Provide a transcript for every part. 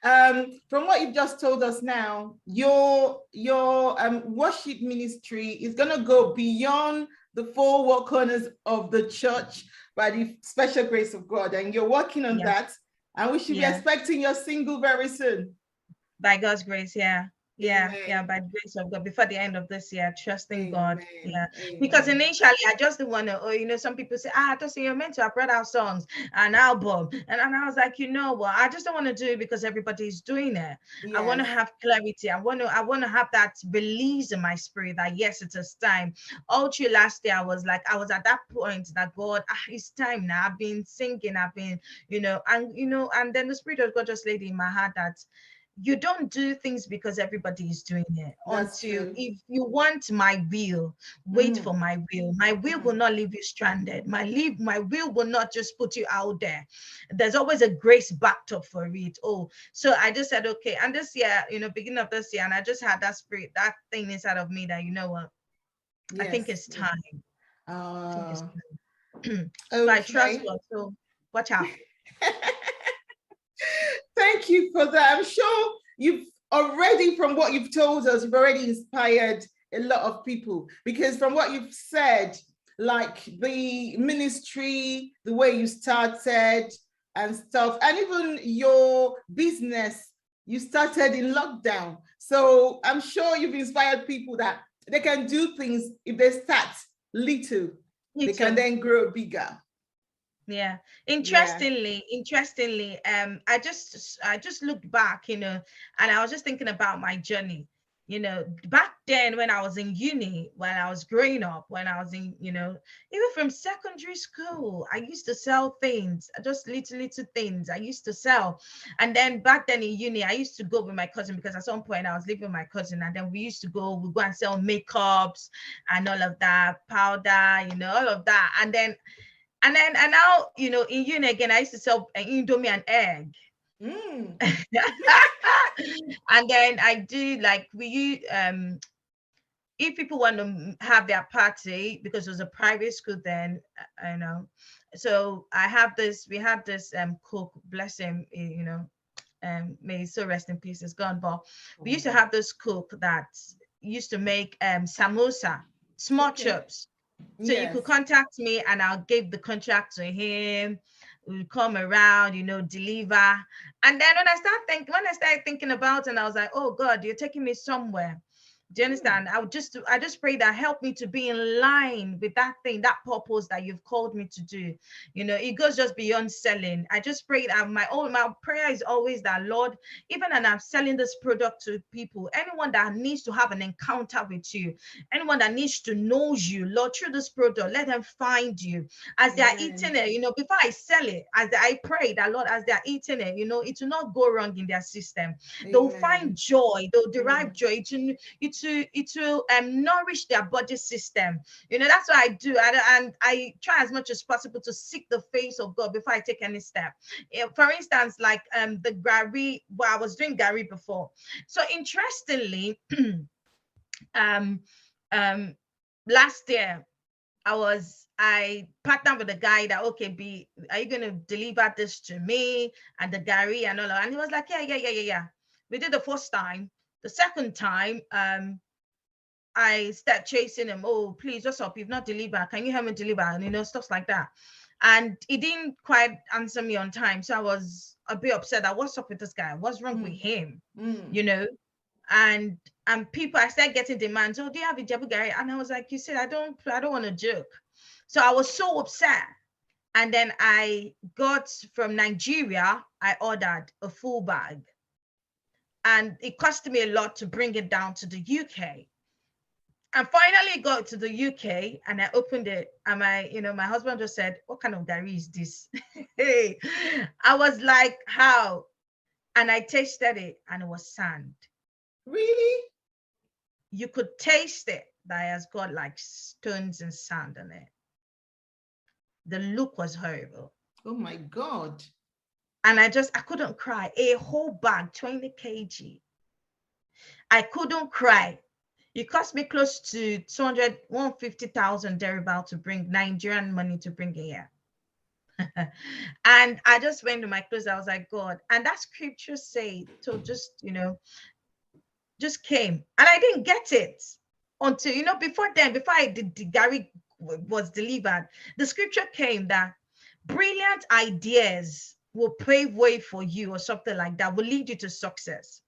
From what you've just told us now, your worship ministry is going to go beyond the four corners of the church by the special grace of God, and you're working on that. And we should be expecting your single very soon. By God's grace, yeah. By the grace of God, before the end of this year, trusting God. Yeah. Amen. Because initially I just didn't want to, some people say, Tosin, you're meant to have brought out songs, an album. And I was like, you know what, I just don't want to do it because everybody's doing it. Yes. I want to have clarity. I want to have that release in my spirit that yes, it is time. All through last year, I was at that point that God, it's time now. I've been singing, I've been, and then the Spirit of God just laid in my heart that you don't do things because everybody is doing it. If you want my will, wait for my will. My will will not leave you stranded. My will will not just put you out there. There's always a grace backed up for it. So I just said, okay. And this year, beginning of this year, and I just had that spirit, that thing inside of me that, you know what, I think it's time. I think it's time. So I trust God. So watch out. Thank you for that. I'm sure you've already, from what you've told us, you've already inspired a lot of people, because from what you've said, like the ministry, the way you started and stuff, and even your business, you started in lockdown. So I'm sure you've inspired people that they can do things if they start little, they can then grow bigger. Yeah. Interestingly, I just looked back, and I was just thinking about my journey. Back then when I was in uni, when I was growing up, when I was in, even from secondary school, I used to sell things, just little things I used to sell. And then back then in uni, I used to go with my cousin, because at some point I was living with my cousin, and then we go and sell makeups and all of that, powder, all of that. And now, in uni again, I used to sell Indomie and egg. And then I do if people want to have their party, because it was a private school then, so we have this cook, bless him, may he so rest in peace, is gone, but we used to have this cook that used to make samosa, small chips. So you could contact me and I'll give the contract to him. We'll come around, deliver. And then when I started thinking about it, and I was like, oh God, you're taking me somewhere. Do you understand? I just pray that help me to be in line with that thing, that purpose that you've called me to do. It goes just beyond selling. I just pray that my prayer is always that, Lord, even when I'm selling this product to people, anyone that needs to have an encounter with you, anyone that needs to know you, Lord, through this product, let them find you as they are eating it. Before I sell it, I pray that, Lord, as they are eating it, it will not go wrong in their system. They'll find joy. They'll derive joy. It will nourish their body system. That's what I do. And I try as much as possible to seek the face of God before I take any step. For instance, like the gari, I was doing gari before. So interestingly, last year I partnered with a guy that, okay, are you going to deliver this to me and the gari and all that? And he was like, yeah. We did the first time. The second time, I start chasing him. Oh, please, what's up? You've not delivered. Can you help me deliver? And stuff like that. And he didn't quite answer me on time. So I was a bit upset that what's up with this guy? What's wrong with him? And people, I started getting demands. Oh, do you have a Jabu Gary? And I was like, you said, I don't want to joke. So I was so upset. And then I got from Nigeria, I ordered a full bag. And it cost me a lot to bring it down to the UK. And finally got to the UK and I opened it. And my husband just said, what kind of gari is this? Hey, I was like, how? And I tasted it and it was sand. Really? You could taste it that it has got like stones and sand in it. The look was horrible. Oh my God. And I couldn't cry. A whole bag, 20 kg. I couldn't cry. It cost me close to 150,000 thereabout to bring Nigerian money to bring it here. And I just went to my clothes. I was like, God, and that scripture said, so just, just came. And I didn't get it until, before then, before I did Gary was delivered, the scripture came that brilliant ideas will pave way for you, or something like that, will lead you to success.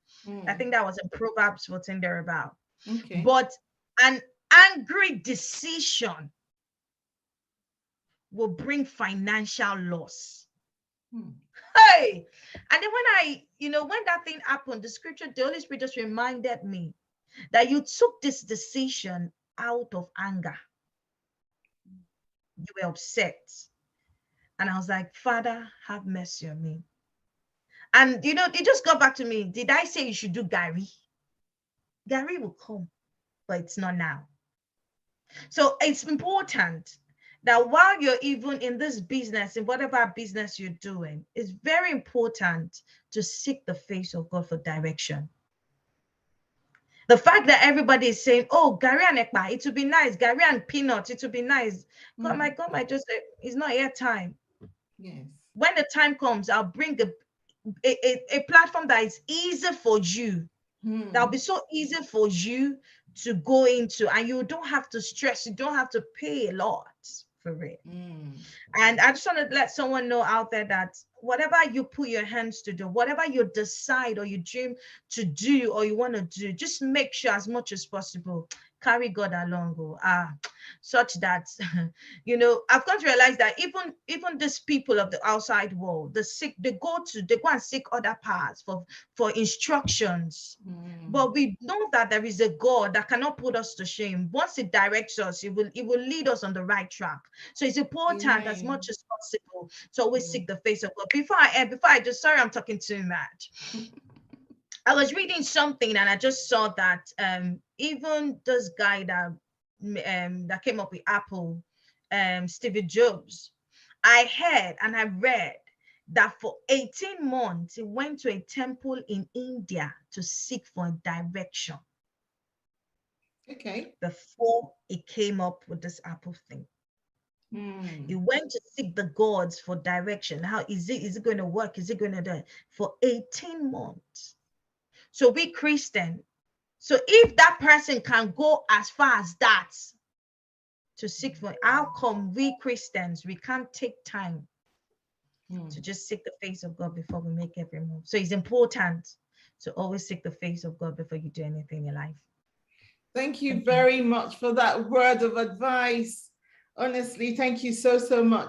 I think that was in Proverbs 14 thereabout. Okay. But an angry decision will bring financial loss. Hey, and then when that thing happened, the scripture, the Holy Spirit just reminded me that you took this decision out of anger. You were upset. And I was like, Father, have mercy on me. And it just got back to me. Did I say you should do Gary? Gary will come, but it's not now. So it's important that while you're even in this business, in whatever business you're doing, it's very important to seek the face of God for direction. The fact that everybody is saying, oh, Gary and Ekpa, it would be nice. Gary and Peanut, it would be nice. God might just say, it's not yet time. Yes. When the time comes, I'll bring a platform that is easy for you. That'll be so easy for you to go into, and you don't have to stress. You don't have to pay a lot for it. And I just want to let someone know out there that whatever you put your hands to do, whatever you decide or you dream to do or you want to do, just make sure as much as possible, carry God along, such that, I've come to realize that even these people of the outside world, the sick, they go and seek other paths for instructions. But we know that there is a God that cannot put us to shame. Once it directs us, it will lead us on the right track. So it's important as much as possible to always seek the face of God. Before I just, sorry, I'm talking too much. I was reading something and I just saw that even this guy that came up with Apple, Steve Jobs, I heard and I read that for 18 months he went to a temple in India to seek for direction. Okay. Before he came up with this Apple thing. He went to seek the gods for direction. How is it going to work? Is it going to do it? For 18 months? So we Christian, so if that person can go as far as that to seek for, how come we Christians, we can't take time to just seek the face of God before we make every move? So it's important to always seek the face of God before you do anything in your life. Thank you very much for that word of advice. Honestly, thank you so much.